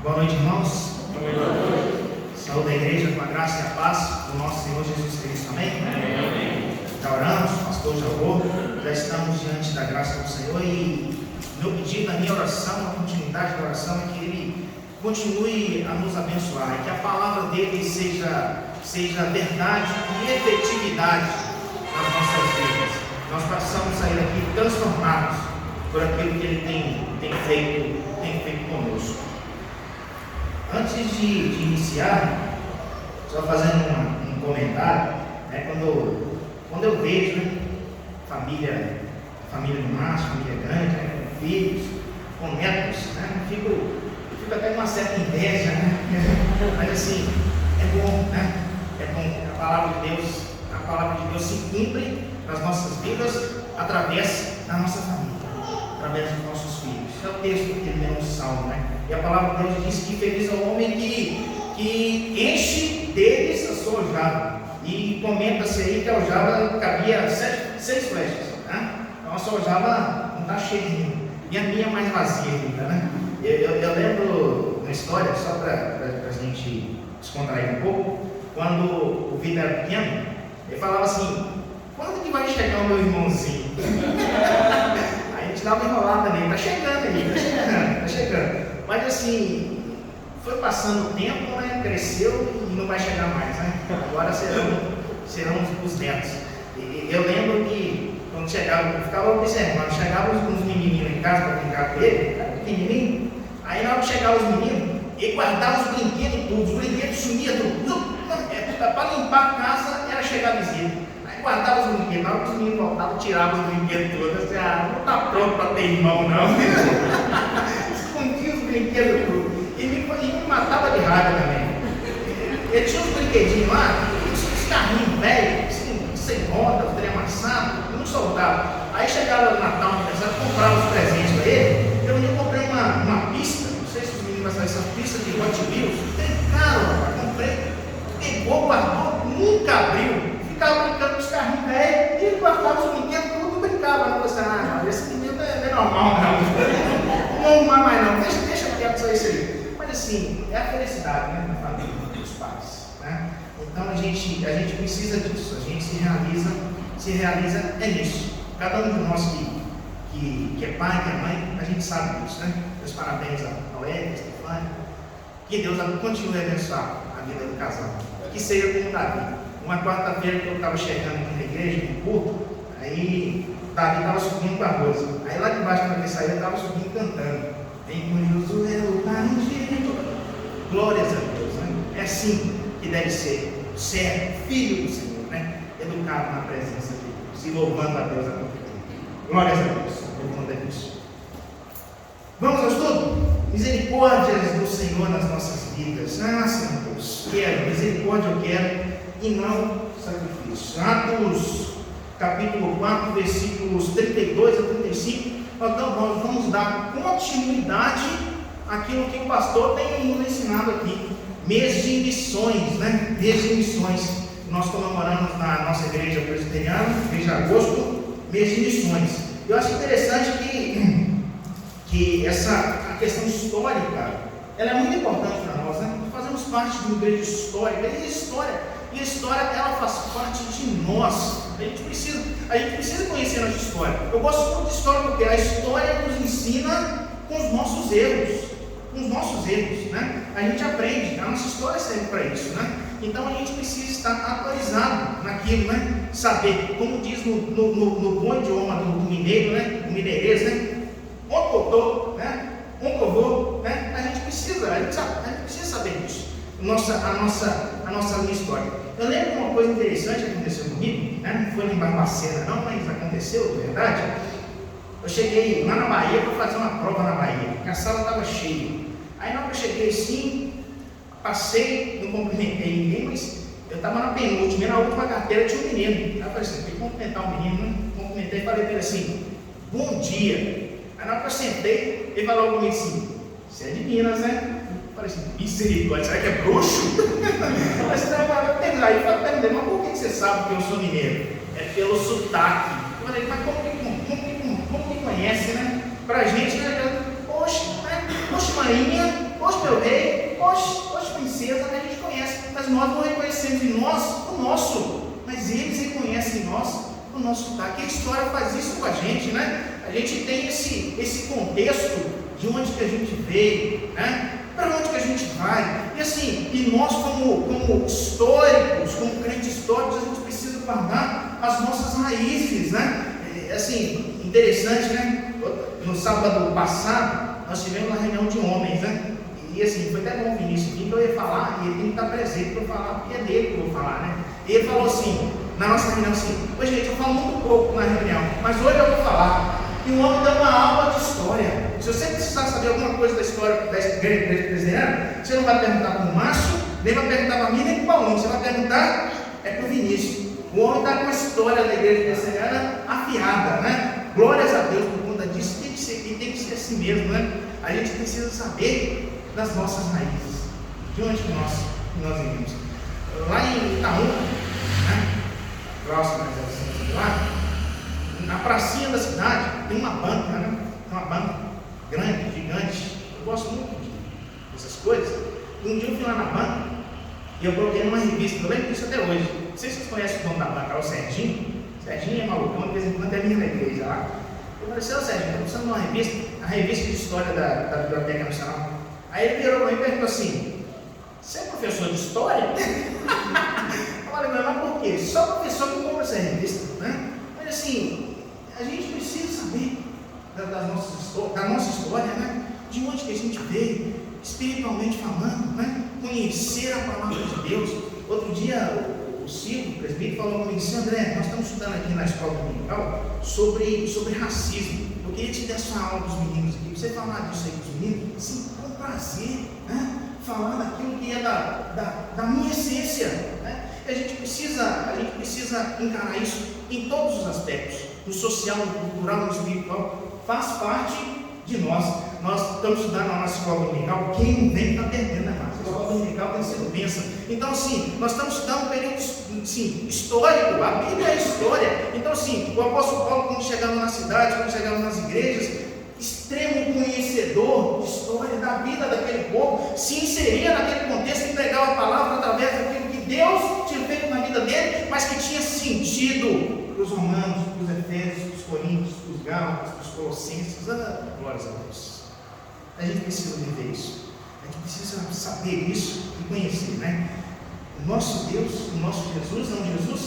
Boa noite, irmãos. Boa noite. Saúde da igreja com a graça e a paz do nosso Senhor Jesus Cristo. Amém? Amém. Já oramos, o pastor já orou, já estamos diante da graça do Senhor e meu pedido, a minha oração, a continuidade da oração é que Ele continue a nos abençoar e que a palavra dele seja verdade e efetividade nas nossas vidas. Nós possamos sair daqui transformados por aquilo que Ele tem feito conosco. Antes de iniciar, só fazendo um comentário, né, quando eu vejo, né, família do Márcio, família grande, né, com filhos, com netos, né, fico até com uma certa inveja, né? Mas assim, é bom, né? É bom. A palavra de Deus se cumpre nas nossas vidas através da nossa família, através dos nossos filhos. É o texto que ele lê no Salmo, né? E a palavra de Deus diz que feliz é o homem que enche deles a sua aljava. E comenta-se aí que a aljava cabia 6 flechas, né? Então a sua aljava não está cheia, e a minha é mais vazia ainda, né? Eu lembro uma história, só para a gente descontrair um pouco, quando o Vitor era pequeno, ele falava assim: quando que vai chegar o meu irmãozinho? Aí a gente dava uma enrolada nele: tá chegando. Mas assim, foi passando o tempo, né, cresceu e não vai chegar mais, né? Agora serão os netos. Eu lembro que quando chegava, eu ficava observando, chegavam uns menininhos em casa para brincar com ele, era pequenininho. Aí na hora que chegavam os meninos, ele guardava os brinquedos todos, os brinquedos sumiam tudo. Para limpar a casa era chegar a visita. Aí guardava os brinquedos, na hora que os meninos voltavam, tirava os brinquedos todos. Assim, não está pronto para ter irmão, não. Escondia os brinquedos tudo. E me matava de raiva também. Ele tinha uns brinquedinhos lá, uns carrinhos velhos, sem roda, os trem amassados, não soltava. Aí chegava no Natal, aniversário, comprava os presentes para ele. Eu comprei uma pista, não sei se os meninos vão saber, essa pista de Hot Wheels, tem caro, rapaz, comprei, pegou, guardou, nunca abriu, ficava brincando com os carrinhos velhos, e ele guardava os brinquedos, tudo brincava, não gostava, esse menino não é normal, não arrumar mais não, deixa quieto só isso aí. Mas assim, é a felicidade, né, na família dos pais, né? Então a gente precisa disso, a gente se realiza é nisso. Cada um de nós que é pai, que é mãe, a gente sabe disso, né? Meus parabéns ao Ed, a Stefania. Que Deus continue a abençoar a vida do casal. Que seja como Davi. Uma quarta-feira que eu estava chegando aqui na igreja, no culto, aí Davi estava subindo com a Rosa. Aí lá de baixo, quando ele saiu, eu estava subindo cantando. Vem com Josué, o pai de glórias a Deus, né? É assim que deve ser. Ser filho do Senhor, né? Educado na presença de Deus, se louvando a Deus a todo tempo. Glórias a Deus, por conta disso. Vamos ao estudo? Misericórdias do Senhor nas nossas vidas. Senhor Deus, quero, misericórdia eu quero e não sacrifício. Atos, capítulo 4, versículos 32 a 35. Nós vamos dar continuidade àquilo que o pastor tem nos ensinado aqui. Mês de missões, né? Mês de missões. Nós comemoramos na nossa igreja presbiteriana, mês de agosto, mês de missões. Eu acho interessante que a questão histórica, ela é muito importante para nós, né? Fazemos parte de uma igreja histórica, e a história ela faz parte de nós. A gente precisa conhecer a nossa história. Eu gosto muito de história porque a história nos ensina com os nossos erros. Né? A gente aprende, a nossa história serve para isso, né? Então a gente precisa estar atualizado naquilo, né? Saber, como diz no bom idioma do mineiro, né? O mineirês, né? Onde eu estou, né? Onde eu vou, né? A gente precisa saber disso, a nossa linha histórica. Eu lembro de uma coisa interessante que aconteceu comigo, né? Não foi em Barbacena não, mas aconteceu, de verdade. Eu cheguei lá na Bahia para fazer uma prova na Bahia, porque a sala estava cheia. Aí na hora que eu cheguei assim, passei, não cumprimentei ninguém, mas eu estava na penúltima, e na última carteira tinha um menino. Aí eu falei assim, tem que cumprimentar o menino, né? Cumprimentei e falei para ele assim, bom dia. Aí na hora que eu sentei, ele falou comigo assim, você é de Minas, né? Eu falei assim, misericórdia, será que é bruxo? Aí eu falei, mas por que você sabe que eu sou mineiro? É pelo sotaque. Eu falei, mas como que conhece, né? Pra gente, né? Oxe, Marinha, Oxe, meu rei, oxe, princesa, a gente conhece, mas nós não reconhecemos em nós o nosso, mas eles reconhecem em nós o nosso sotaque. A história faz isso com a gente, né? A gente tem esse contexto de onde que a gente veio, né? Para onde que a gente vai. E assim, e nós como históricos, como crentes históricos, a gente precisa guardar as nossas raízes, né? Assim, interessante, né? No sábado passado, nós tivemos uma reunião de homens, né? E assim, foi até bom o Vinícius vir, que eu ia falar, e ele tem que estar presente para eu falar, porque é dele que eu vou falar, né? E ele falou assim, na nossa reunião assim, hoje gente, eu falo muito pouco na reunião, mas hoje eu vou falar. E o homem deu uma aula de história. Se você precisar saber alguma coisa da história da igreja presbiteriana, você não vai perguntar para o Márcio, nem vai perguntar para mim, nem para o Paulão, você vai perguntar para o Vinícius. O homem está com a história da igreja presbiteriana afiada, né? Glórias a Deus por conta disso, tem que ser, e tem que ser assim mesmo, né? A gente precisa saber das nossas raízes, de onde nós vivemos. Lá em Itaú, né? Próximo de lá, na pracinha da cidade, tem uma banca, né? Uma banca grande, gigante. Eu gosto muito dessas coisas. E um dia eu fui lá na banca e eu coloquei numa revista, eu lembro disso até hoje. Não sei se vocês conhecem o dono da banca, é o Serginho. Serginho é malucão, de vez em quando é minha na igreja lá. Eu falei, seu Serginho, estou precisando de uma revista, a revista de história da Biblioteca Nacional. Aí ele virou para mim e perguntou assim: você é professor de história? Eu falei, mas por quê? Só professor que compra essa revista, né? Mas assim, a gente precisa saber da nossa história, né? De onde que a gente veio, espiritualmente falando, né? Conhecer a palavra de Deus. Outro dia, o Silvio, o presbítero, falou comigo assim: André, nós estamos estudando aqui na escola dominical sobre racismo. Eu queria te dar essa aula dos meninos aqui, você falar disso aí com os meninos, assim, com prazer, né? Falar daquilo que é da minha essência, né? E a gente precisa encarar isso em todos os aspectos, no social, no cultural, no espiritual, faz parte de nós. Nós estamos estudando na nossa escola dominical, quem não vem está perdendo, né, Marcos? A escola dominical tem sido bênção. Então, assim, nós estamos estudando um período assim, histórico, a Bíblia é história. Então, assim, o apóstolo Paulo, quando chegava na cidade, quando chegava nas igrejas, extremo conhecedor de história da vida daquele povo, se inseria naquele contexto e pregava a palavra através daquilo que Deus tinha feito na vida dele, mas que tinha sentido para os romanos, para os efésios, para os coríntios, para os gálatas, para os colossenses. Glórias a Deus. A gente precisa viver isso, a gente precisa saber isso e conhecer, né? O nosso Deus, o nosso Jesus é um Jesus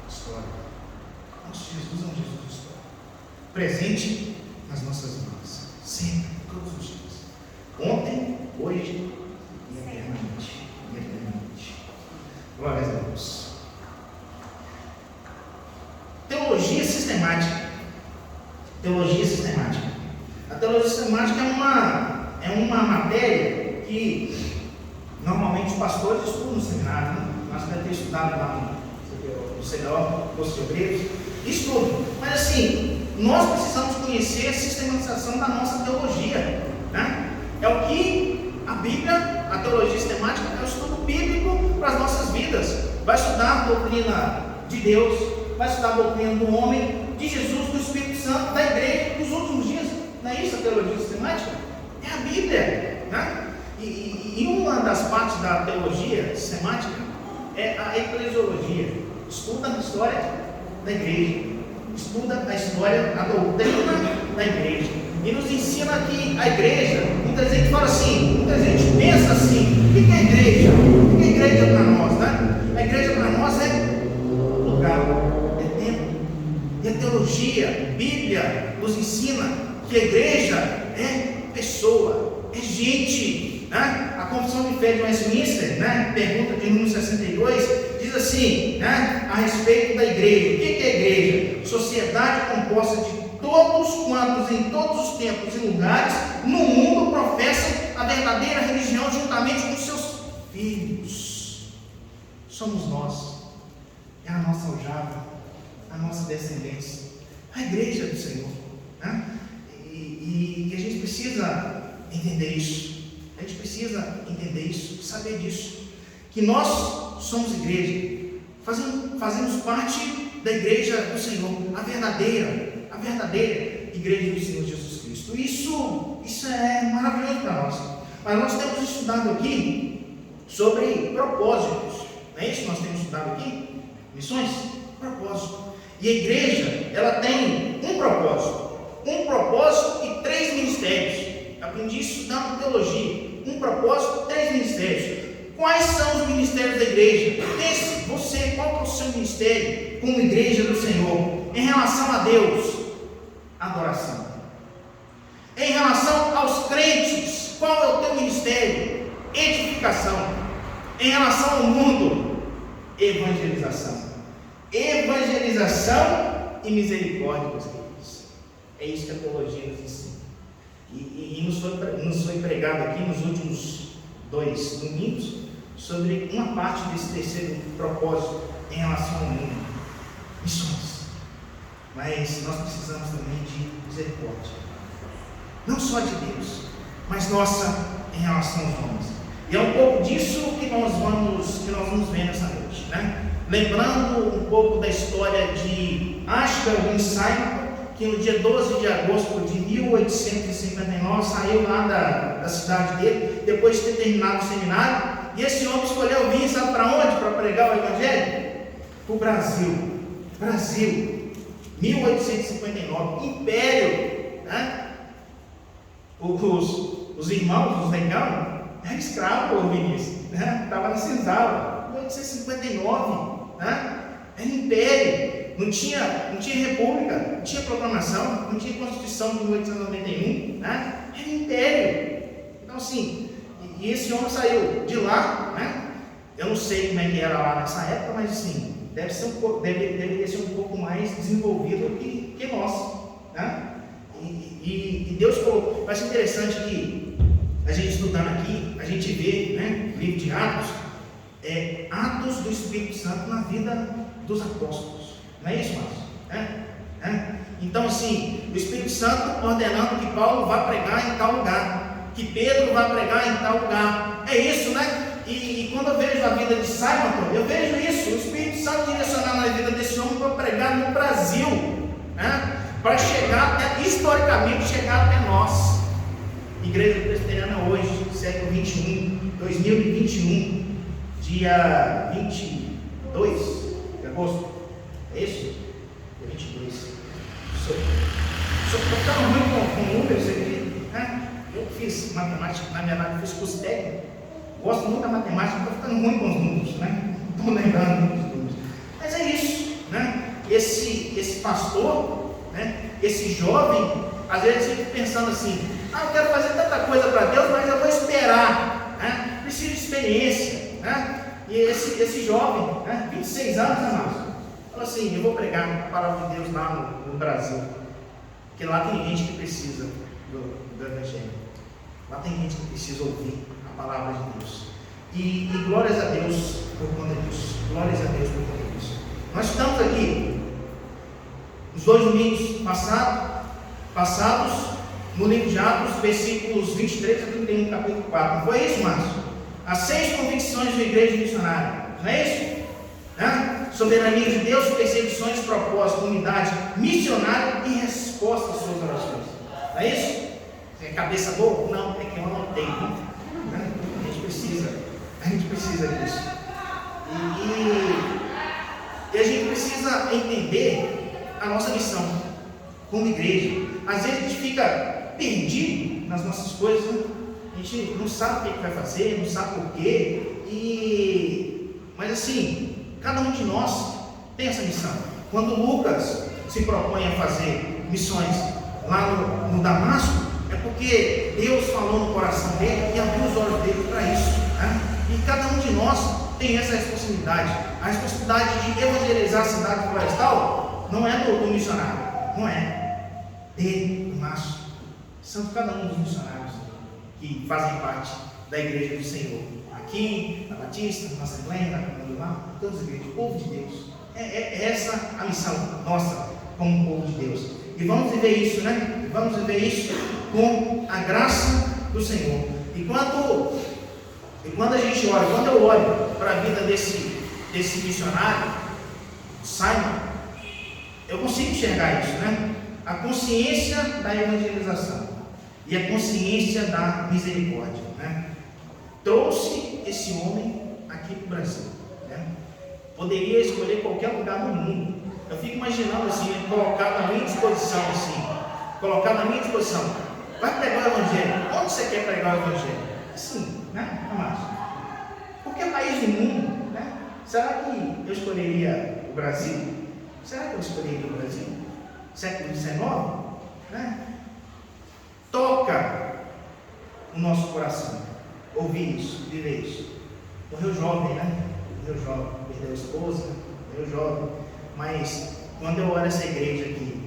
história. Nosso Jesus é um Jesus de história, presente nas nossas vidas, sempre, todos os dias, ontem, hoje e eternamente. Glórias a Deus. Teologia sistemática. A teologia sistemática é uma matéria que normalmente os pastores estudam no seminário, né? Nós devemos ter estudado lá no CDO, curso de obreiros, estudam. Mas assim, nós precisamos conhecer a sistematização da nossa teologia, né? É o que a Bíblia, a teologia sistemática, é o estudo bíblico para as nossas vidas. Vai estudar a doutrina de Deus, vai estudar a doutrina do homem, de Jesus, do Espírito Santo, da igreja, dos últimos dias. Não é isso a teologia sistemática? É a Bíblia, né? E uma das partes da teologia sistemática é a eclesiologia. Estuda a história da igreja, estuda a história, a doutrina da igreja, e nos ensina que a igreja, muita gente fala assim, muita gente pensa assim: o que é a igreja? O que é a igreja para nós, né? A igreja para nós é lugar, é tempo. E a teologia, a Bíblia nos ensina que a igreja é pessoa, é gente, né? A Confissão de Fé de Westminster, né? Pergunta de número 62, diz assim, né? A respeito da igreja. O que é a igreja? Sociedade composta de todos quantos em todos os tempos e lugares no mundo professam a verdadeira religião juntamente com seus filhos. Somos nós, é a nossa aljava, a nossa descendência, a igreja do Senhor, né? E a gente precisa entender isso. A gente precisa entender isso, saber disso, que nós somos igreja, fazemos parte da igreja do Senhor, a verdadeira igreja do Senhor Jesus Cristo. Isso é maravilhoso para nós. Mas nós temos estudado aqui sobre propósitos. Não é isso que nós temos estudado aqui? Missões? Propósito. E a igreja, ela tem um propósito e 3 ministérios. Aprendi isso estudando teologia. Um propósito, 3 ministérios. Quais são os ministérios da igreja? Pense, você, qual é o seu ministério como igreja do Senhor? Em relação a Deus, adoração. Em relação aos crentes, qual é o teu ministério? Edificação. Em relação ao mundo, evangelização. Evangelização e misericórdia, meus queridos. É isso que a teologia nos ensina. E nos foi pregado aqui nos últimos 2 domingos sobre uma parte desse terceiro propósito em relação ao mundo. Missões. Mas nós precisamos também de misericórdia. Não só de Deus, mas nossa em relação aos homens. E é um pouco disso que nós vamos ver nessa noite, né? Lembrando um pouco da história de Ashbel Ben Simon, que no dia 12 de agosto de 1859 saiu lá da cidade dele, depois de ter terminado o seminário, e esse homem escolheu vir, sabe para onde? Para pregar o Evangelho? Para o Brasil, 1859, Império, né? Os irmãos, os negão, eram escravos, o Vinícius, né? Estava na senzala, 1859, né? Era Império. Não tinha república, não tinha proclamação, não tinha Constituição de 1891, né? Era Império. Então assim, e esse homem saiu de lá, né? Eu não sei como é que era lá nessa época, mas assim, deveria ser um pouco mais desenvolvido que nós, né? E Deus colocou. Vai ser interessante que a gente estudando aqui, a gente vê, né, no livro de Atos, atos do Espírito Santo na vida dos apóstolos. Não é isso, Márcio? Então, assim, o Espírito Santo ordenando que Paulo vá pregar em tal lugar, que Pedro vá pregar em tal lugar. É isso, né? E quando eu vejo a vida de Simon, eu vejo isso, o Espírito Santo direcionando a vida desse homem para pregar no Brasil, né? Para chegar até, historicamente, chegar até nós. Igreja Presbiteriana hoje, século 2021, dia 22 de agosto. É isso? Dia 22. Estou ficando ruim com números aqui, né? Eu fiz matemática, na verdade eu fiz curso técnico. Gosto muito da matemática, estou ficando ruim com os números, né? Estou lembrando dos números. Mas é isso, né? Esse pastor, né? Esse jovem, às vezes fica pensando assim: eu quero fazer tanta coisa para Deus, mas eu vou esperar, né? Preciso de experiência, né? E esse jovem, né? 26 anos, né, Márcio? Fala assim: eu vou pregar a palavra de Deus lá no Brasil, porque lá tem gente que precisa do Evangelho, lá tem gente que precisa ouvir a palavra de Deus, e glórias a Deus por conta disso, glórias a Deus por conta disso. Nós estamos aqui, os 2 domingos passados, no livro de Atos, versículos 23 a 31, capítulo 4, não foi isso, Márcio? As 6 convicções da igreja missionária, não é isso? Né? Soberania de Deus, perseguições, propósito, unidade, missionário e resposta às suas orações. Não é isso? Você é cabeça boa? Não, é que eu anotei. Né? A gente precisa disso. E a gente precisa entender a nossa missão como igreja. Às vezes a gente fica perdido nas nossas coisas, né? A gente não sabe o que vai fazer, não sabe por quê. Mas assim, cada um de nós tem essa missão. Quando Lucas se propõe a fazer missões lá no Damasco, é porque Deus falou no coração dele e abriu os olhos dele para isso, né? E cada um de nós tem essa responsabilidade. A responsabilidade de evangelizar a cidade florestal não é do missionário, não é dele, do Márcio. São cada um dos missionários que fazem parte da igreja do Senhor. Aqui, na Batista, na Assembleia, na Comunidade, todas as igrejas, o povo de Deus. É essa a missão nossa como povo de Deus. E vamos viver isso, né? Vamos viver isso com a graça do Senhor. E quando a gente olha, quando eu olho para a vida desse missionário, Simon, eu consigo enxergar isso, né? A consciência da evangelização. e a consciência da misericórdia, né? Trouxe esse homem aqui para o Brasil, né? Poderia escolher qualquer lugar do mundo. Eu fico imaginando assim, colocar na minha disposição, vai pregar o Evangelho. Onde você quer pregar o Evangelho? Assim, né, amados? Qualquer país do mundo, né? Será que eu escolheria o Brasil? Será que eu escolheria o Brasil? Século XIX, né? Toca o nosso coração ouvir isso, viver isso. Morreu jovem, né? Perdeu a esposa, morreu jovem. Mas quando eu olho essa igreja aqui,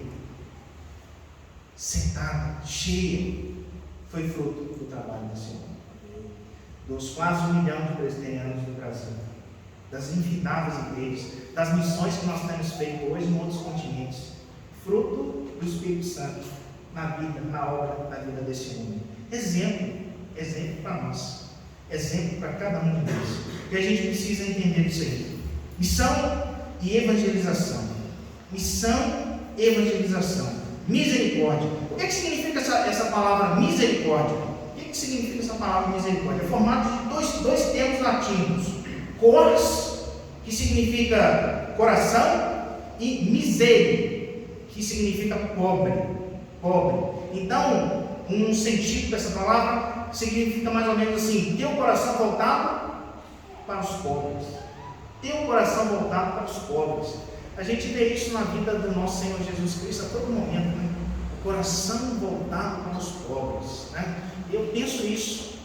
sentada, cheia, foi fruto do trabalho do Senhor. Dos quase 1 milhão de presbiterianos do Brasil, das infindáveis igrejas, das missões que nós temos feito hoje em outros continentes, fruto do Espírito Santo na vida, na obra, na vida desse mundo. Exemplo para nós, exemplo para cada um de nós. E a gente precisa entender isso aí. Missão e evangelização. Missão e evangelização. Misericórdia. O que significa essa palavra misericórdia? O que significa essa palavra misericórdia? É formado de dois termos latinos. Cors, que significa coração, e misere, que significa pobre. Então, um sentido dessa palavra significa mais ou menos assim: ter o coração voltado para os pobres. Ter o coração voltado para os pobres. A gente vê isso na vida do nosso Senhor Jesus Cristo a todo momento, né? O coração voltado para os pobres, né? Eu penso isso,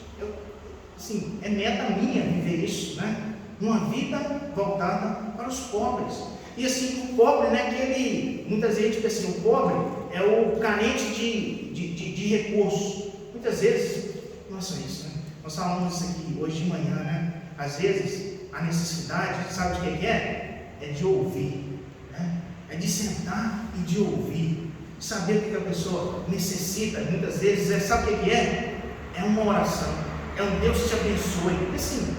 assim, é meta minha viver isso, né? Uma vida voltada para os pobres. E assim, o pobre, né? Que ele, muitas vezes a gente pensa assim, o pobre é o carente de recursos. Muitas vezes, nossa, isso, né? Nós falamos isso aqui hoje de manhã, né? Às vezes, a necessidade, sabe de que é? É de ouvir, né? É de sentar e de ouvir, saber o que a pessoa necessita. Muitas vezes, sabe o que é? É uma oração, é um Deus que te abençoe. Porque assim,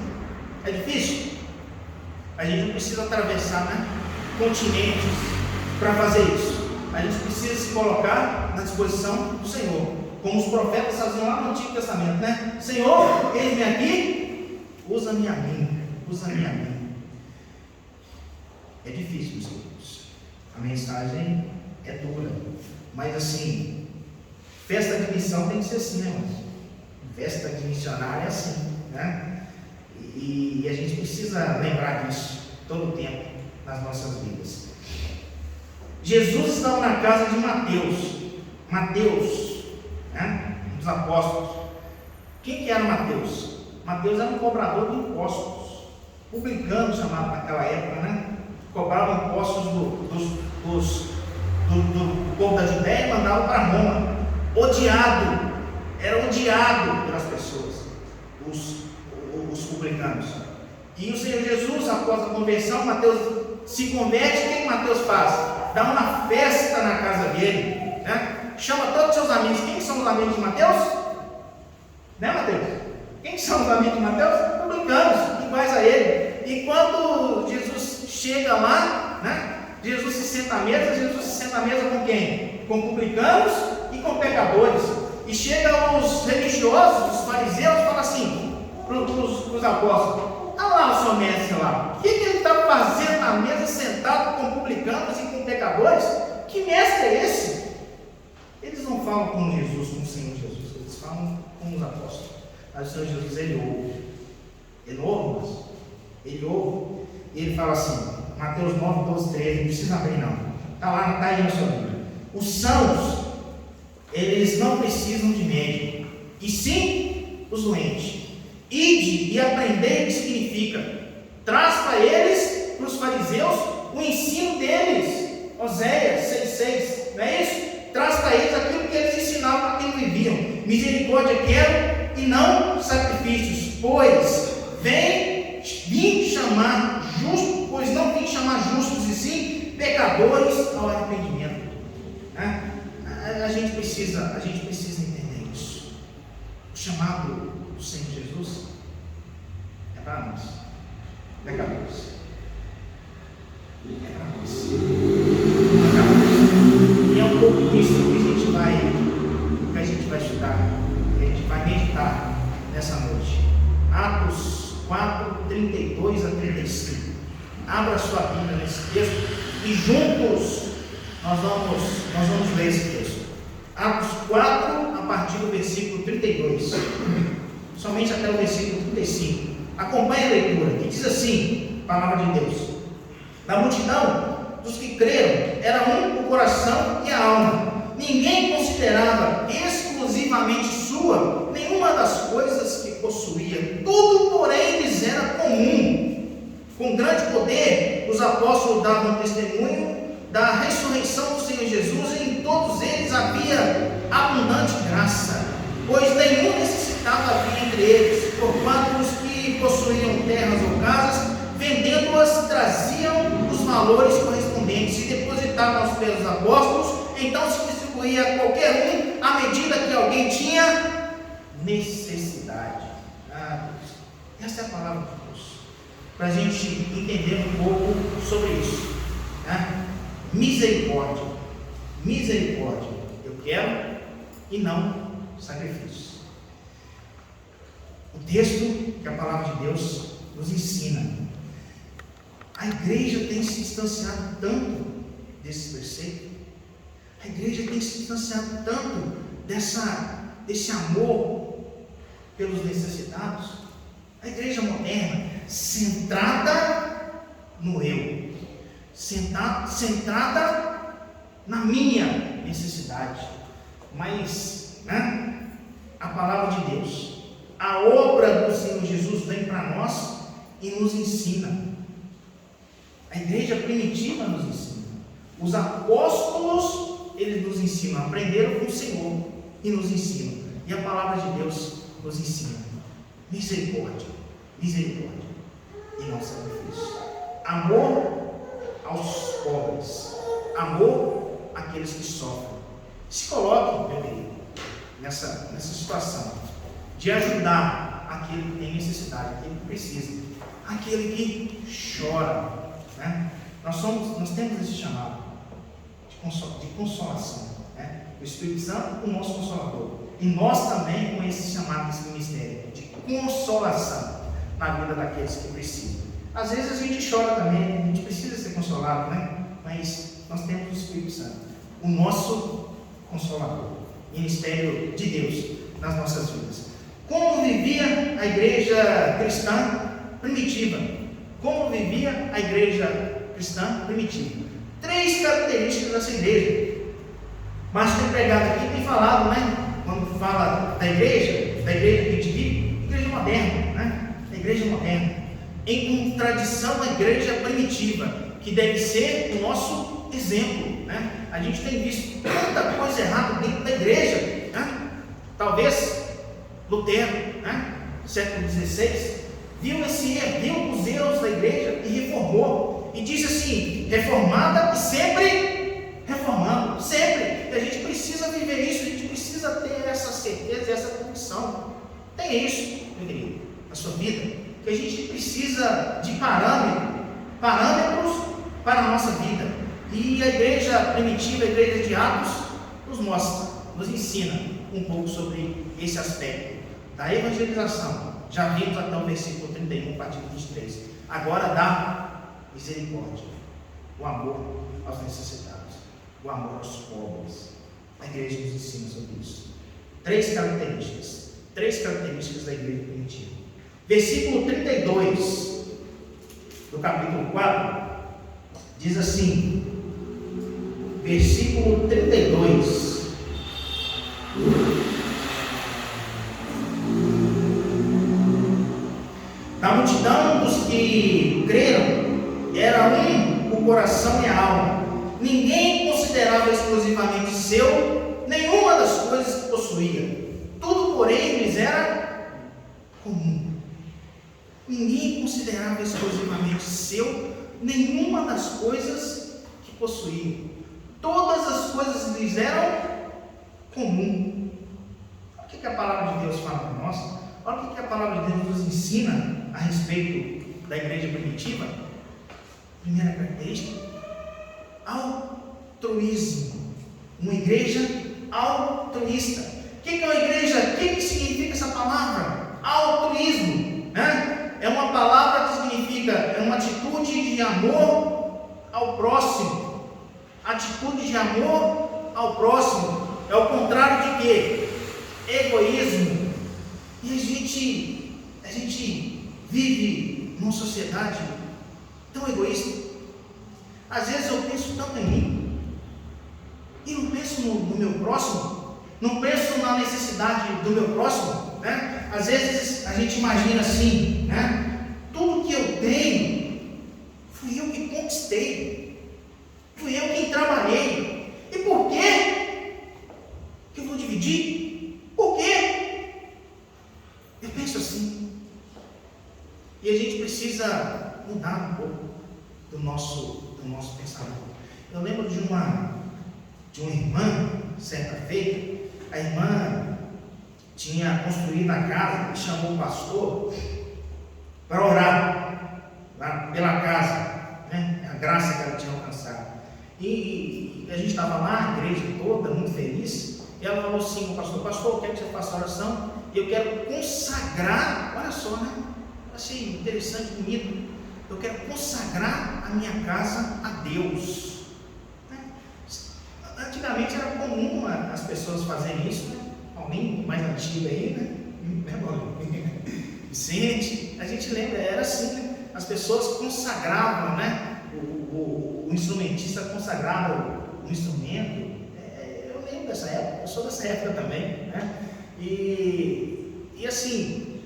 é difícil. A gente não precisa atravessar, né, continentes para fazer isso. A gente precisa se colocar na disposição do Senhor, como os profetas faziam lá no Antigo Testamento, né? Senhor, eis-me aqui, usa-me a mim. É difícil, meus queridos. A mensagem é dura, mas assim, festa de missão tem que ser assim, né, irmãos? Festa de missionário é assim, né? E a gente precisa lembrar disso todo o tempo nas nossas vidas. Jesus estava na casa de Mateus, né? Um dos apóstolos. Quem que era Mateus? Mateus era um cobrador de impostos, publicano chamado naquela época, né? Cobrava impostos do povo da Judéia e mandava para Roma. Era odiado pelas pessoas, os publicanos. E o Senhor Jesus, após a conversão, Mateus se converte. O que Mateus faz? Dá uma festa na casa dele, né? Chama todos os seus amigos. Quem são os amigos de Mateus? Né, Mateus? Quem são os amigos de Mateus? Publicanos, iguais a ele. E quando Jesus chega lá, né? Jesus se senta à mesa com quem? Com publicanos e com pecadores. E chega os religiosos, os fariseus, e fala assim para os apóstolos: olha lá o seu mestre lá, o que ele está fazendo na mesa, sentado com publicanos e com pecadores? Que mestre é esse? Eles não falam com Jesus, com o Senhor Jesus, eles falam com os apóstolos. Mas o Senhor Jesus, ele ouve. Ele ouve, ele ouve. E ele fala assim, Mateus 9, 12, 13, não precisa abrir não. Está aí na sua Bíblia. Os sãos, eles não precisam de médico, e sim os doentes. Ide e aprendei o que significa. Traz para eles, para os fariseus, o ensino deles. Oséias 6,6, não é isso? Traz para eles aquilo que eles ensinavam para quem viviam. Misericórdia quero e não sacrifícios, pois vim chamar justos, pois não vim chamar justos e sim pecadores ao arrependimento. Né? A gente precisa entender isso. O chamado do Senhor Jesus é para nós, pecadores. É para nós. E é um pouco disso que a gente vai estudar 32 a 35. Abra sua Bíblia nesse texto e juntos nós vamos ler esse texto. Atos 4, a partir do versículo 32, somente até o versículo 35. Acompanhe a leitura, que diz assim, palavra de Deus: da multidão dos que creram, era um o coração e a alma. Ninguém considerava exclusivamente sua nenhuma das coisas que possuía. Tudo, porém, lhes era comum. Com grande poder, os apóstolos davam testemunho da ressurreição do Senhor Jesus, e em todos eles havia abundante graça, pois nenhum necessitado havia entre eles, porquanto os que possuíam terras ou casas, vendendo-as, traziam os valores correspondentes e depositavam aos pés dos apóstolos. Então se distribuía a qualquer um à medida que alguém tinha necessidade. Essa é a palavra de Deus, para a gente entender um pouco sobre isso. Misericórdia. Misericórdia. Eu quero e não sacrifício. O texto que a palavra de Deus nos ensina. A igreja tem se distanciado tanto desse preceito. A igreja tem se distanciado tanto desse amor pelos necessitados. A igreja moderna, centrada no eu, centrada na minha necessidade. Mas, a palavra de Deus, a obra do Senhor Jesus vem para nós e nos ensina. A igreja primitiva nos ensina. Os apóstolos, eles nos ensinam, aprenderam com o Senhor e nos ensinam. E a palavra de Deus nos ensina. Misericórdia, misericórdia e não sacrifício. Amor aos pobres, amor àqueles que sofrem. Se coloque, meu querido, nessa situação de ajudar aquele que tem necessidade, aquele que precisa, aquele que chora. Nós temos esse chamado de consolação. O Espírito Santo, o nosso Consolador, e nós também com esse chamado, esse ministério de consolação na vida daqueles que precisam. Às vezes a gente chora também, a gente precisa ser consolado, mas nós temos o Espírito Santo, o nosso Consolador, ministério de Deus nas nossas vidas. Como vivia a igreja cristã primitiva? Como vivia a igreja cristã primitiva? 3 características dessa igreja. Mas tem pregado aqui, tem falado, quando fala da igreja que a gente vive, igreja moderna, a igreja moderna, em contradição à igreja primitiva, que deve ser o nosso exemplo. A gente tem visto tanta coisa errada dentro da igreja. Talvez Lutero, século XVI, viu os erros da igreja e reformou. E disse assim: reformada e sempre reformando, sempre. E a gente precisa viver isso, a gente precisa ter essa certeza, essa convicção. Tem isso, meu querido, na sua vida, que a gente precisa de parâmetros para a nossa vida. E a igreja primitiva, a igreja de Atos, nos mostra, nos ensina um pouco sobre esse aspecto da evangelização. Já vimos até o versículo 31, a partir do 23. Agora da misericórdia, o amor aos necessitados, o amor aos pobres. A igreja nos ensina sobre isso. 3 características da igreja primitiva. Versículo 32 do capítulo 4 diz assim, versículo 32: da multidão dos que creram, era um o coração e a alma. Ninguém considerava exclusivamente seu nenhuma das coisas que possuía. Tudo, porém, lhes era comum. Ninguém considerava exclusivamente seu nenhuma das coisas que possuía. Todas as coisas lhes eram comum. Olha o que a palavra de Deus fala para nós. Olha o que a palavra de Deus nos ensina a respeito da igreja primitiva. Primeira característica: altruísmo. Uma igreja altruísta. O que é uma igreja? O que significa essa palavra? Altruísmo. É uma palavra que de amor ao próximo. Atitude de amor ao próximo. É o contrário de quê? Egoísmo. E a gente vive numa sociedade tão egoísta. Às vezes eu penso tanto em mim e não penso no meu próximo, não penso na necessidade do meu próximo, né? Às vezes a gente imagina assim, né? Tudo que eu tenho fui eu que conquistei, fui eu quem trabalhei. E por quê que eu vou dividir? Por quê? Eu penso assim. E a gente precisa mudar um pouco do nosso pensamento. Eu lembro de uma irmã, certa feita, a irmã tinha construído a casa e chamou o pastor para orar lá pela casa, né? A graça que ela tinha alcançado. E a gente estava lá, a igreja toda, muito feliz, e ela falou assim: pastor, eu quero que você faça a oração, e eu quero consagrar, olha só, né? Achei interessante, bonito. Eu quero consagrar a minha casa a Deus. Antigamente era comum as pessoas fazerem isso, né? Alguém mais antigo aí, né? Vicente, a gente lembra, era assim, né? As pessoas consagravam, né? O instrumentista consagrava o instrumento. Eu lembro dessa época, eu sou dessa época também, né? E assim,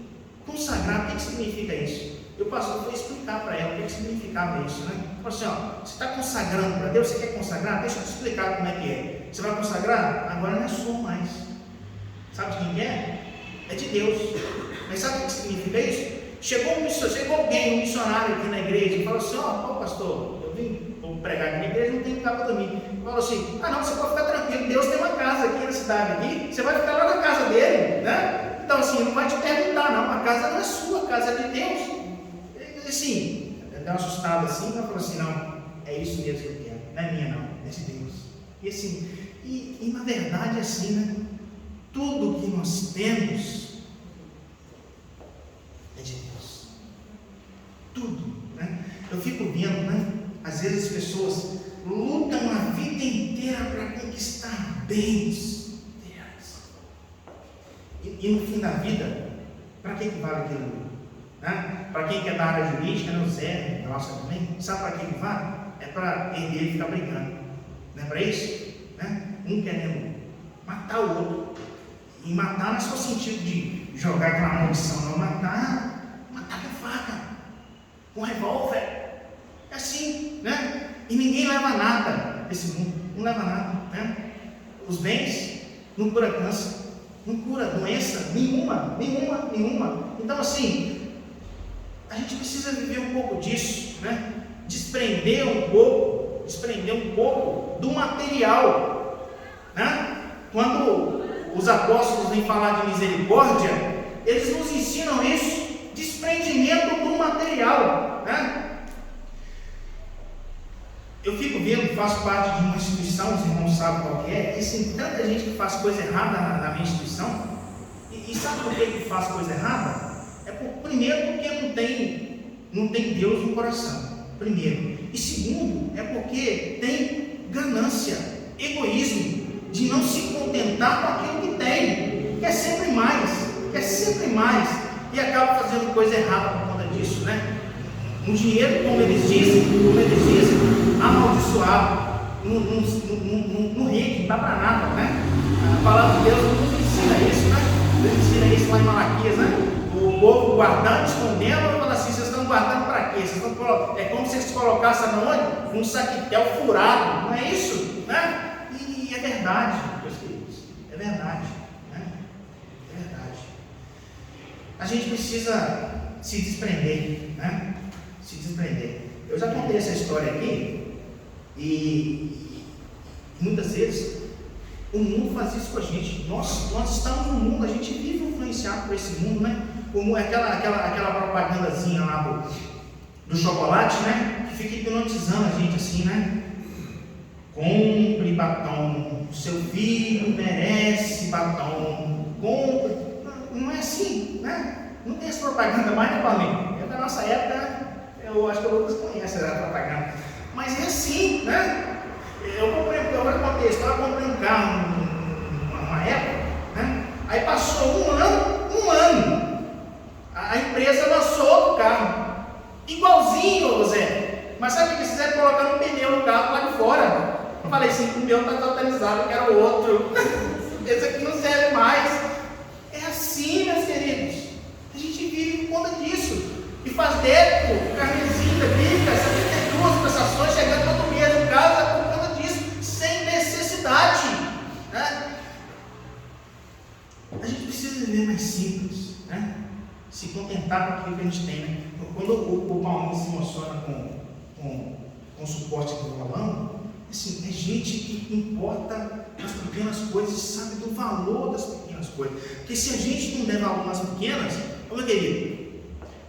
consagrar, o que significa isso? E o pastor foi explicar para ela o que significava isso, né? Falou assim: ó, você está consagrando para Deus, você quer consagrar? Deixa eu te explicar como é que é. Você vai consagrar? Agora não é sua mais. Sabe de quem é? É de Deus. Mas sabe o que significa isso? Chegou alguém, um missionário aqui na igreja, e falou assim: ó, pastor, eu vou pregar aqui na igreja, não tem lugar para dormir. Falou assim: não, você pode ficar tranquilo, Deus tem uma casa aqui na cidade, aqui, você vai ficar lá na casa dele, né? Então assim, não vai te perguntar não, a casa não é sua, a casa é de Deus. Assim, deu uma assustada assim, ela falou assim: não, é isso mesmo que eu quero, não é minha não, é de Deus. E assim, e na verdade é assim, né? Tudo que nós temos é de Deus. Tudo, né? Eu fico vendo, né? Às vezes as pessoas lutam a vida inteira para conquistar bens e no fim da vida, para que vale aquilo? Né? Para quem quer da área jurídica, né? O Zé, a nossa também, sabe para que vale? É para herdeiro e ficar brigando, não é para isso? Né? Um querendo matar o outro, e matar não é só o sentido de jogar aquela maldição, não, matar com faca, com revólver, é assim, né? E ninguém leva nada desse mundo, não leva nada, né? Os bens não cura câncer, não cura doença nenhuma. Então assim, a gente precisa viver um pouco disso, né? Desprender um pouco do material, né? Quando os apóstolos vêm falar de misericórdia, eles nos ensinam isso, desprendimento do material, né? Eu fico vendo, faço parte de uma instituição, os irmãos sabem qual que é, e tem tanta gente que faz coisa errada na minha instituição, e sabe por que faz coisa errada? Primeiro, porque não tem Deus no coração, primeiro. E segundo, é porque tem ganância, egoísmo, de não se contentar com aquilo que tem, quer sempre mais, e acaba fazendo coisa errada por conta disso, né? Um dinheiro, como eles dizem, amaldiçoado, não rende, não dá para nada, né? A palavra de Deus nos ensina isso, né? Deus ensina isso lá em Malaquias, né? O povo guardando, escondendo, e fala assim: vocês estão guardando para quê? É como se vocês colocassem aonde? Um saquitel furado, não é isso? Né? E é verdade, meus queridos, é verdade, né? É verdade. A gente precisa se desprender, né? Se desprender. Eu já contei essa história aqui, e muitas vezes o mundo faz isso com a gente. Nós estamos no mundo, a gente vive influenciado por esse mundo, né? Como aquela propagandazinha lá do chocolate, né? Que fica hipnotizando a gente assim, né? Compre batom, seu filho merece batom, compre. Não é assim, né? Não tem essa propaganda mais, né, Paulinho? É da nossa época, Eu acho que o Lucas conhece a propaganda. Mas é assim, né? Eu comprei um carro numa época, né? Aí passou um ano, a empresa lançou outro carro, igualzinho, Zé. Mas sabe o que eles fizeram? Colocaram um pneu no carro lá de fora. Eu falei assim, o meu está totalizado, eu quero outro. Esse aqui não serve mais. É assim, meus queridos. A gente vive por conta disso. E faz débito, carnezinho da Bíblia, 72 prestações, chegando todo mês em casa por conta disso, sem necessidade. Né? A gente precisa viver mais simples, né? Se contentar com aquilo que a gente tem. Né? Quando o Paulinho se emociona com o suporte do violão, assim, é gente que importa as pequenas coisas e sabe do valor das pequenas coisas. Porque se a gente não der valor nas pequenas, meu querido,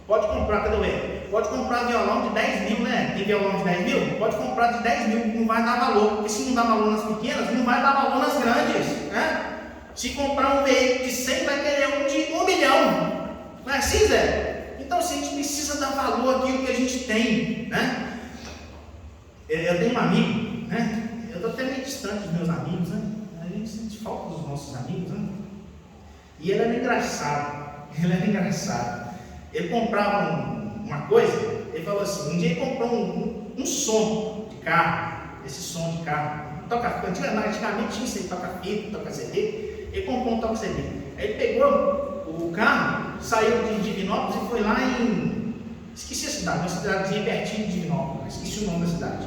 pode comprar, cadê o Ed? Pode comprar violão de 10 mil, né? Tem violão de 10 mil? Pode comprar de 10 mil, não vai dar valor. Porque se não dá valor nas pequenas, não vai dar valor nas grandes, né? Se comprar um veículo de 100, vai querer um de 1 milhão. Não é assim, Zé? Então, assim, a gente precisa dar valor àquilo que a gente tem, né? Eu tenho um amigo, né? Eu estou até meio distante dos meus amigos, né? A gente sente falta dos nossos amigos, né? E ele era engraçado. Ele comprava uma coisa, ele falou assim, um dia ele comprou um som de carro, esse som de carro, antigamente tinha isso aí, toca fita, toca CD, ele comprou um toca CD. Aí ele pegou o carro, saiu de Divinópolis e foi lá esqueci a cidade, uma cidadezinha pertinho de Divinópolis, esqueci o nome da cidade.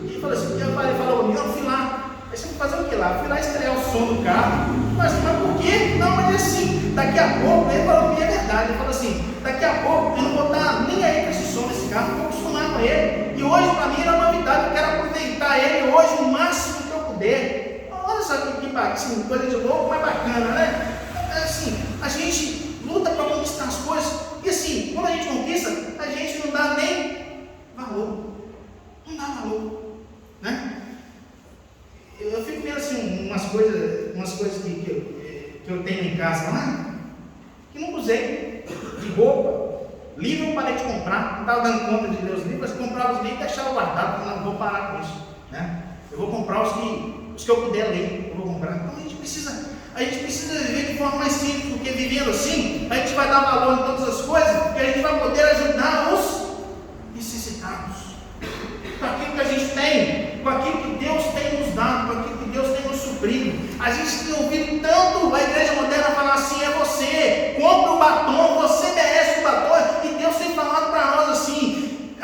E ele falou assim, ele falou, eu fui lá. Aí você vai fazer o que lá? Eu fui lá estrear o som do carro. Mas por quê? Não, mas é assim, daqui a pouco, ele falou que é verdade, ele falou assim, daqui a pouco eu não vou estar nem aí com esse som desse carro, eu vou acostumar com ele. E hoje para mim era uma novidade, eu quero aproveitar ele hoje o máximo que eu puder. Olha só que assim, coisa de louco, mas bacana, né? Assim, a gente luta para conquistar as coisas, e assim, quando a gente conquista, a gente não dá nem valor. Não dá valor, né? Eu fico vendo assim, umas coisas que eu tenho em casa lá, que não usei, de roupa. Livro eu parei de comprar, não estava dando conta de ler os livros, mas comprava os livros e deixava guardado, não vou parar com isso, né? Eu vou comprar os que eu puder ler, eu vou comprar. Então a gente precisa viver de forma mais simples, porque vivendo assim, a gente vai dar valor em todas as coisas e a gente vai poder ajudar os necessitados. Com aquilo que a gente tem, com aquilo que Deus tem nos dado, com aquilo que Deus tem nos suprido. A gente tem ouvido tanto a igreja moderna falar assim, é você, compra o batom, você merece o batom, e Deus tem falado para nós assim,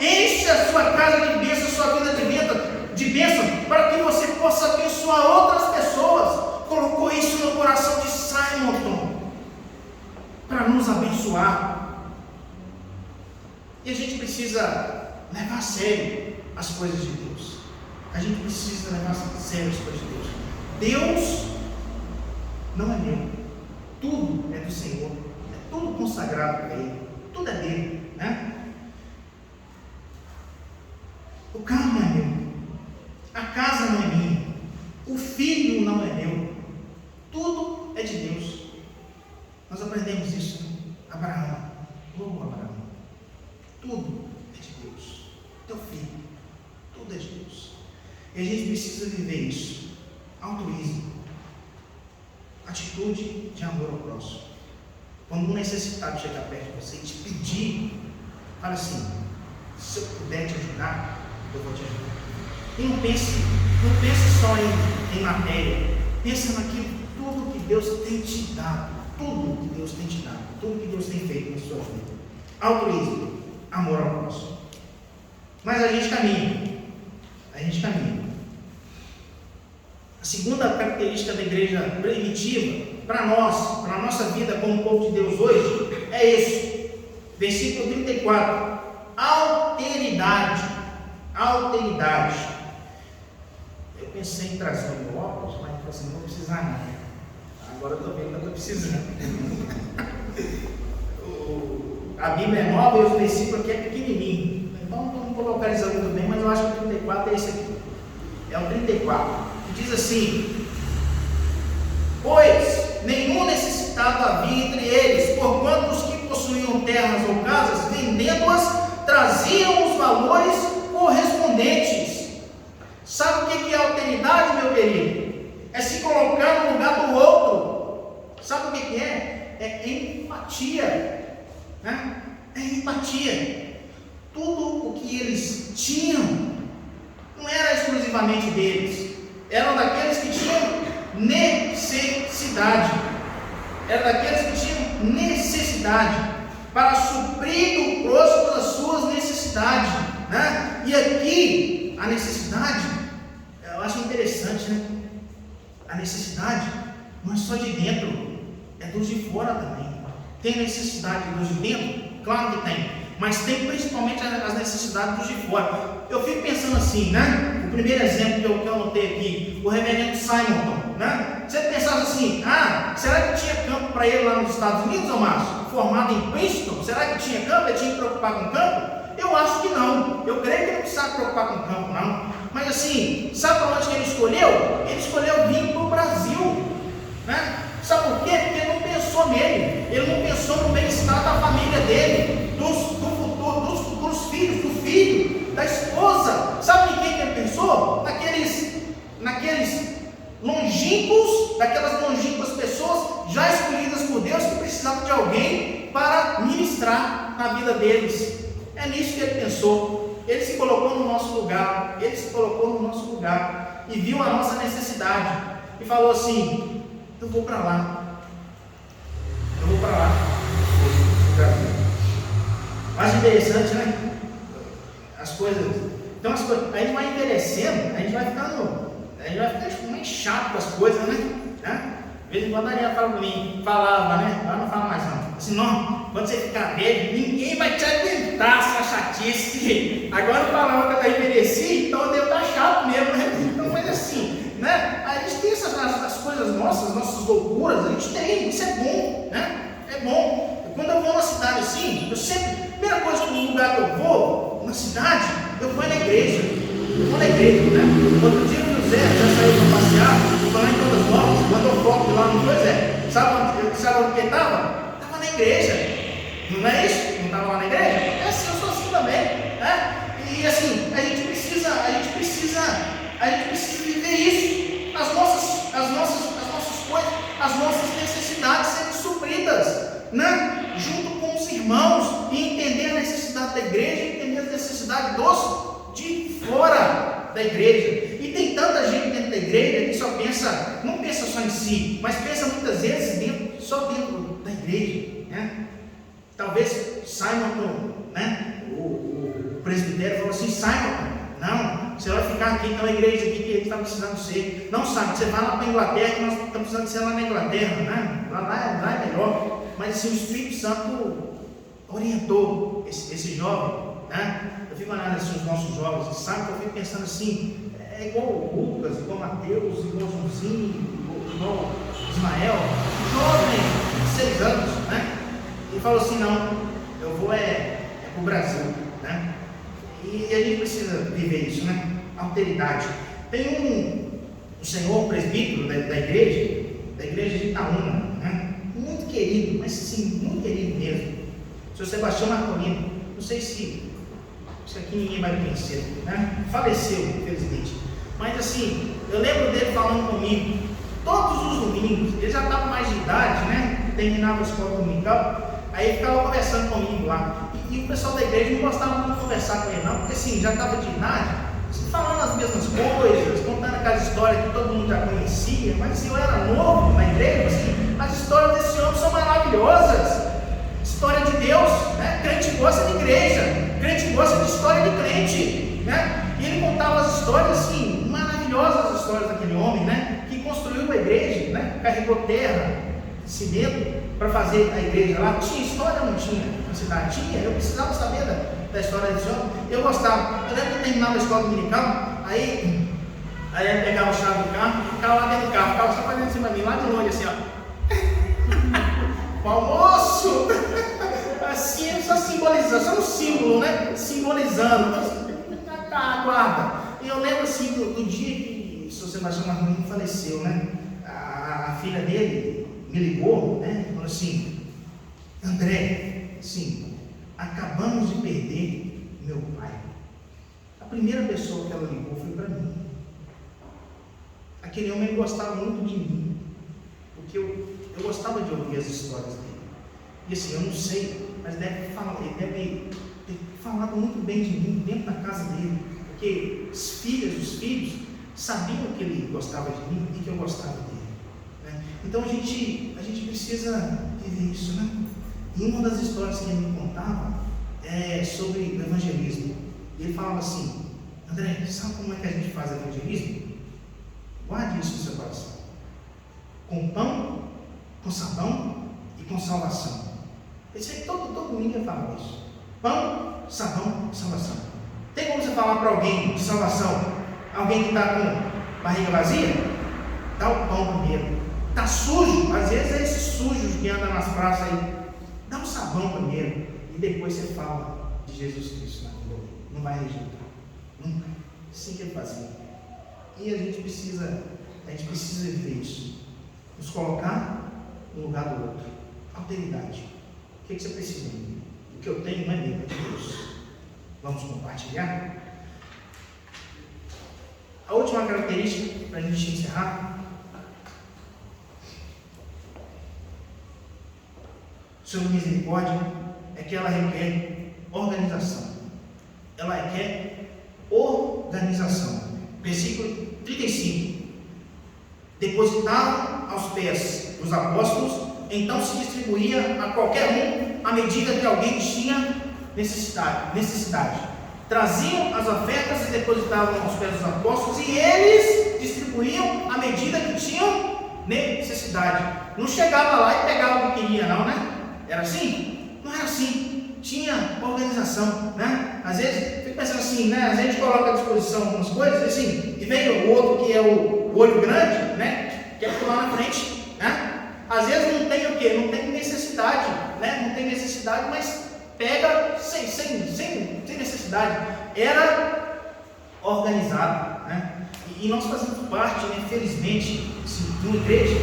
enche a sua casa de bênção, a sua vida de bênção, para que você possa abençoar outras pessoas. Colocou isso no coração de Simon para nos abençoar. E a gente precisa levar a sério as coisas de Deus. A gente precisa levar a sério as coisas de Deus. Deus não é meu. Tudo é do Senhor. É tudo consagrado para Ele. Tudo é dele, né? O carro não é meu. A casa não é minha. O filho não é meu. Tudo é de Deus. Nós aprendemos isso. Abraão. Abraão. Tudo é de Deus. Teu filho. Tudo é de Deus. E a gente precisa viver isso. Altruísmo. Atitude de amor ao próximo. Quando um necessitado chegar perto de você e te pedir, fala assim, se eu puder te ajudar, eu vou te ajudar. E não pense só em matéria. Pensa naquilo, tudo que Deus tem te dado. Tudo que Deus tem te dado. Tudo que Deus tem feito na sua vida. Altruísmo. Amor ao próximo. Mas a gente caminha. A segunda característica da igreja primitiva, para nós, para a nossa vida como povo de Deus hoje, é esse. Versículo 34. Alteridade. Eu pensei em trazer o meu óculos, mas falei assim, não vou precisar não. Agora eu estou vendo que eu estou precisando. A Bíblia é nova e o versículo aqui é pequenininho. Então não estou localizando muito bem, mas eu acho que o 34 é esse aqui. É o 34. Que diz assim: pois nenhum necessitado havia entre eles, porquanto os que possuíam terras ou casas, vendendo-as, traziam os valores correspondentes. Sabe o que é alteridade, meu querido? É se colocar no lugar do outro. Sabe o que é? É empatia. Né? É empatia. Tudo o que eles tinham não era exclusivamente deles. Eram daqueles que tinham necessidade. Eram daqueles que tinham necessidade para suprir do próximo as suas necessidades. Né? E aqui, a necessidade, eu acho interessante, né? A necessidade não é só de dentro, é dos de fora também. Tem necessidade dos de dentro? Claro que tem, mas tem principalmente as necessidades dos de fora. Eu fico pensando assim, né? O primeiro exemplo que eu anotei aqui, o reverendo Simonton, né? Você pensava assim, será que tinha campo para ele lá nos Estados Unidos, ô Márcio? Formado em Princeton, será que tinha campo? Ele tinha que preocupar com campo? Eu acho que não. Eu creio que ele não precisava preocupar com campo, não. Mas assim, sabe para onde que ele escolheu? Ele escolheu vir para o Brasil, né? Sabe por quê? Porque ele não pensou nele. Ele não pensou no bem-estar da família dele, dos futuros filhos, do filho, da esposa. Sabe em quem que ele pensou? Naqueles longínquos, daquelas longínquas pessoas já escolhidas por Deus que precisavam de alguém para ministrar na vida deles. É nisso que ele pensou. Ele se colocou no nosso lugar. Ele se colocou no nosso lugar e viu a nossa necessidade e falou assim: eu vou para lá. Eu vou para lá. Mais interessante, né? As coisas. Então a gente vai envelhecendo, a gente vai ficando mais chato com as coisas, né? De vez em quando a Daniela fala para mim, falava, né? Ela não fala mais não. Assim, não, quando você ficar velho, ninguém vai te aguentar essa chatice. Agora falava que eu envelheci, então eu devo estar chato mesmo, né? Então, mas assim, né? A gente tem as coisas nossas loucuras, a gente tem, isso é bom, né? É bom. Quando eu vou numa cidade assim, eu sempre, primeira coisa, no lugar que eu vou, na cidade, eu vou na igreja. Eu vou na igreja, né? Outro dia o José já saiu para passear, foi lá em Todas Novas, mandou foto lá no José. Sabe onde ele estava? Estava na igreja. Não é isso? Não estava lá na igreja? É assim, eu sou assim também, né? E assim, a gente precisa viver isso. As nossas coisas, as nossas necessidades serem supridas, né? Junto com os irmãos, e entender a necessidade da igreja, entender a necessidade dos de fora da igreja. E tem tanta gente dentro da igreja que não pensa só em si, mas pensa muitas vezes só dentro da igreja, né? Talvez Simon, né? O presbitério falou assim: Simon, não, você vai ficar aqui na igreja aqui que ele está precisando ser. Não, sabe, você vai lá para a Inglaterra, que nós estamos precisando ser lá na Inglaterra, né? Lá é melhor. Mas assim, o Espírito Santo orientou esse jovem, né? Eu fico olhando assim os nossos jovens, sabe? Eu fico pensando assim, é igual o Lucas, igual o Mateus, igual o Joãozinho, igual o Ismael, jovem, de 6 anos, né? Ele falou assim: não, eu vou para o Brasil, né? E a gente precisa viver isso, né? Alteridade. Tem um senhor presbítero da igreja de Itaúna, né? Muito querido, mas sim, muito querido mesmo. O senhor Sebastião Marcolino, não sei se aqui ninguém vai conhecer, né? Faleceu, infelizmente. Mas assim, eu lembro dele falando comigo todos os domingos. Ele já estava mais de idade, né? Terminava a escola dominical, aí ele ficava conversando comigo lá. E o pessoal da igreja não gostava muito de conversar com ele, não, porque assim, já estava de idade, assim, falando as mesmas coisas, contando aquelas histórias que todo mundo já conhecia. Mas assim, eu era novo na igreja, assim, as histórias desse homem são maravilhosas. História de Deus, né? Crente gosta de igreja, crente gosta de história de crente, né? E ele contava as histórias assim, maravilhosas, as histórias daquele homem, né? Que construiu a igreja, né? Carregou terra, cimento para fazer a igreja lá. Tinha história ou não tinha na cidade? Tinha. Eu precisava saber da história desse homem. Eu gostava. Eu lembro que terminava a escola dominical, aí ele pegava a chave do carro, ficava lá dentro do carro, ficava só fazendo assim para mim, lá de longe, assim, ó. O almoço! Assim, só simbolizando, só um símbolo, né? Simbolizando. Aguarda. E eu lembro assim do dia que o senhor Sebastião Marcolino faleceu, né? A filha dele me ligou, né? Falou assim: André, assim, acabamos de perder meu pai. A primeira pessoa que ela ligou foi para mim. Aquele homem gostava muito de mim, porque eu gostava de ouvir as histórias dele. E assim, eu não sei, mas ele deve ter falado muito bem de mim dentro da casa dele, porque os filhos sabiam que ele gostava de mim e que eu gostava dele, né? Então a gente precisa viver isso, né? E uma das histórias que ele me contava é sobre o evangelismo. E ele falava assim: André, sabe como é que a gente faz evangelismo? Guarde isso no seu coração. Com pão, com sabão e com salvação. Esse aí todo domingo eu falo isso. Pão, sabão e salvação. Tem como você falar para alguém de salvação? Alguém que está com barriga vazia? Dá o pão primeiro. Está sujo? Às vezes é esses sujos que andam nas praças aí. Dá o sabão primeiro. E depois você fala de Jesus Cristo na vida. Não vai rejeitar. Nunca. Assim que ele fazia. E a gente precisa viver isso. Nos colocar no lugar do outro. Alteridade. O que você precisa de mim? O que eu tenho não é meu, é de Deus. Vamos compartilhar? A última característica, para a gente encerrar, sobre misericórdia, é que ela requer organização. Ela requer organização. Versículo 35. Depositavam aos pés dos apóstolos, então se distribuía a qualquer um à medida que alguém tinha necessidade. Traziam as ofertas e depositavam aos pés dos apóstolos, e eles distribuíam à medida que tinham necessidade. Não chegava lá e pegava o que queria, não, né? Era assim? Não era assim. Tinha organização, né? Às vezes, fico pensando assim, né? Às vezes a gente coloca à disposição algumas coisas, assim, e vem o outro que é o olho grande, né? Quer pular na frente, né? Às vezes não tem o quê? Não tem necessidade, né? Não tem necessidade, mas pega sem necessidade. Era organizado, né? E nós fazemos parte, né, felizmente, de uma igreja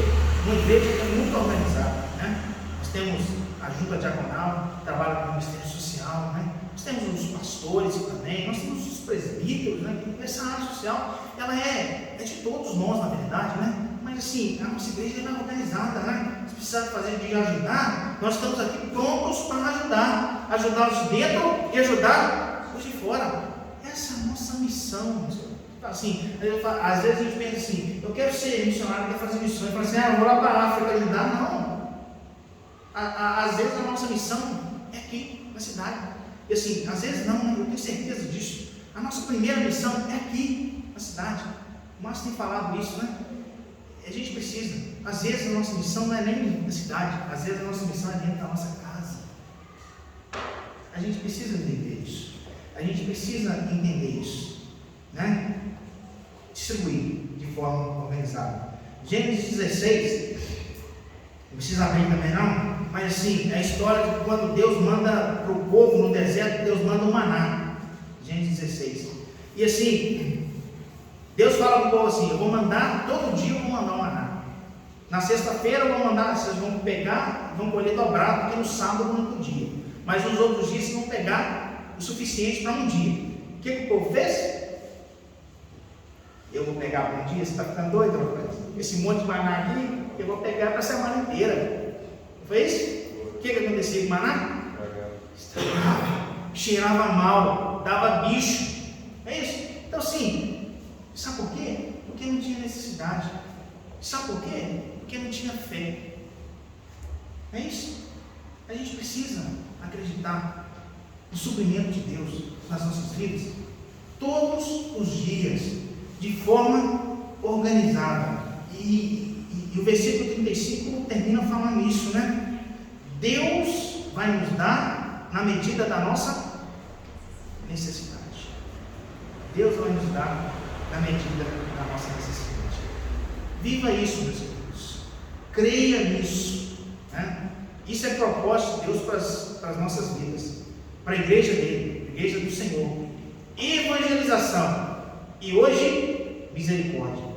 que é muito organizada, né? Nós temos a junta diaconal, que trabalha com o Ministério Social, né? Nós temos os pastores também, nós temos os presbíteros, né? Essa área social, ela é de todos nós, na verdade, né? Mas assim, a nossa igreja é organizada, né? Se precisar fazer de ajudar, nós estamos aqui prontos para ajudar os de dentro e ajudar os de fora. Essa é a nossa missão. Assim, às vezes a gente pensa assim: eu quero ser missionário, eu quero fazer missões. Eu falo assim: eu vou lá para a África ajudar. Não. Às vezes a nossa missão é aqui na cidade. E assim, às vezes não, né? Eu tenho certeza disso. A nossa primeira missão é aqui na cidade. O Márcio tem falado isso, né? A gente precisa, às vezes a nossa missão não é nem na cidade, às vezes a nossa missão é dentro da nossa casa. A gente precisa entender isso, a gente precisa entender isso, né? Distribuir de forma organizada. Gênesis 16, não precisa abrir também não, mas assim, é a história de quando Deus manda para o povo no deserto, Deus manda o maná. Gênesis 16, e assim, Deus fala para o povo assim: eu vou mandar, todo dia eu vou mandar um maná. Na sexta-feira eu vou mandar, vocês vão pegar, vão colher dobrado, porque no sábado é o único dia. Mas nos outros dias vocês vão pegar o suficiente para um dia. O que o povo fez? Eu vou pegar para um dia, você está ficando doido, rapaz? Esse monte de maná aqui, eu vou pegar para a semana inteira. Não foi isso? O que acontecia com o maná? Estragava, cheirava mal, dava bicho. É isso? Então assim, sabe por quê? Porque não tinha necessidade. Sabe por quê? Porque não tinha fé. É isso. A gente precisa acreditar no suprimento de Deus nas nossas vidas todos os dias, de forma organizada. E o versículo 35 termina falando isso, né? Deus vai nos dar na medida da nossa necessidade. Deus vai nos dar na medida da nossa necessidade. Viva isso, meus irmãos. Creia nisso, né? Isso é propósito de Deus para as nossas vidas, para a igreja dele, a igreja do Senhor. Evangelização. E hoje, misericórdia.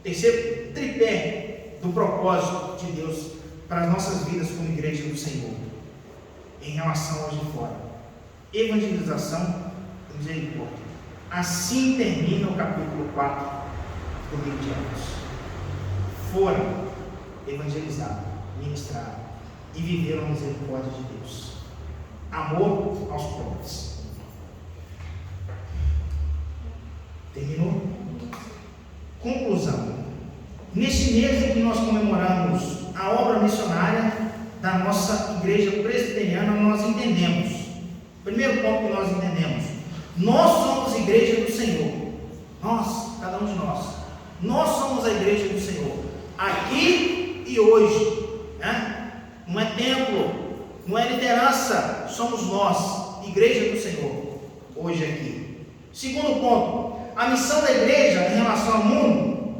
Terceiro tripé do propósito de Deus para as nossas vidas como igreja do Senhor, em relação aos de fora: evangelização, e misericórdia. Assim termina o capítulo 4 do livro de Atos. Foram, evangelizaram, ministraram e viveram a misericórdia de Deus. Amor aos pobres. Terminou? Conclusão. Neste mês em que nós comemoramos a obra missionária da nossa igreja presbiteriana, nós entendemos. Primeiro ponto que nós entendemos: nós somos a igreja do Senhor. Nós, cada um de nós. Nós somos a igreja do Senhor. Aqui e hoje. Né? Não é templo, não é liderança. Somos nós, igreja do Senhor. Hoje aqui. Segundo ponto: a missão da igreja em relação ao mundo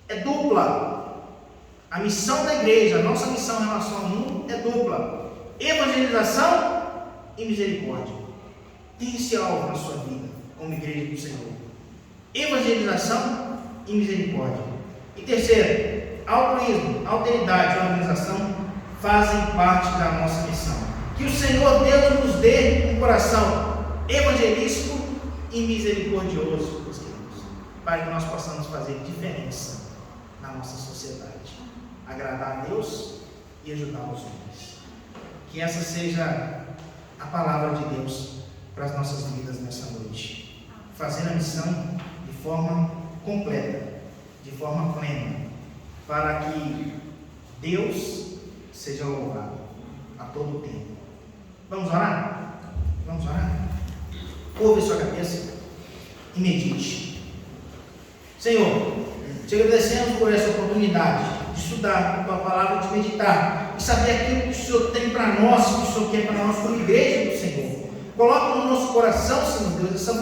é dupla. A missão da igreja, a nossa missão em relação ao mundo é dupla: evangelização e misericórdia. Tem esse alvo na sua vida, como igreja do Senhor: evangelização e misericórdia. E terceiro, altruísmo, alteridade e organização fazem parte da nossa missão. Que o Senhor Deus nos dê um coração evangelístico e misericordioso, meus queridos, para que nós possamos fazer diferença na nossa sociedade, agradar a Deus e ajudar os homens. Que essa seja a palavra de Deus para as nossas vidas nessa noite, fazendo a missão de forma completa, de forma plena, para que Deus seja louvado a todo o tempo. Vamos orar? Vamos orar? Curve sua cabeça e medite. Senhor, te agradecemos por essa oportunidade de estudar a tua palavra, de meditar e saber aquilo que o Senhor tem para nós, que o Senhor quer para nós como igreja do Senhor. Coloca no nosso coração, Senhor Deus, essa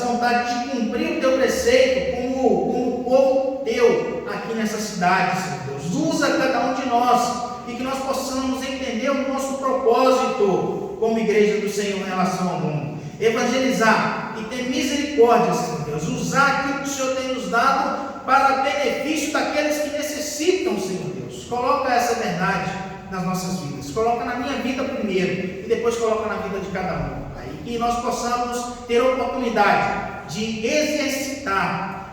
vontade de cumprir o teu preceito como povo teu aqui nessa cidade, Senhor Deus. Usa cada um de nós e que nós possamos entender o nosso propósito como igreja do Senhor em relação ao mundo. Evangelizar e ter misericórdia, Senhor Deus. Usar aquilo que o Senhor tem nos dado para benefício daqueles que necessitam, Senhor Deus. Coloca essa verdade nas nossas vidas. Coloca na minha vida primeiro e depois coloca na vida de cada um. Aí que nós possamos ter a oportunidade de exercitar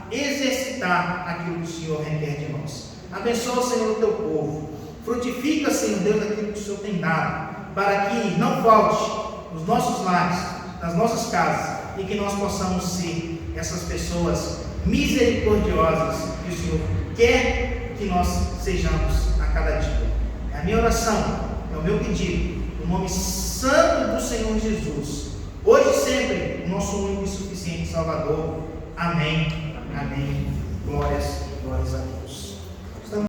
aquilo que o Senhor requer de nós. Abençoa, Senhor, o teu povo. Frutifica, Senhor Deus, aquilo que o Senhor tem dado, para que não falte nos nossos lares, nas nossas casas, e que nós possamos ser essas pessoas misericordiosas que o Senhor quer que nós sejamos a cada dia. É a minha oração, é o meu pedido, no nome santo do Senhor Jesus, hoje e sempre, o nosso único e suficiente Salvador. Amém. Amém. Glórias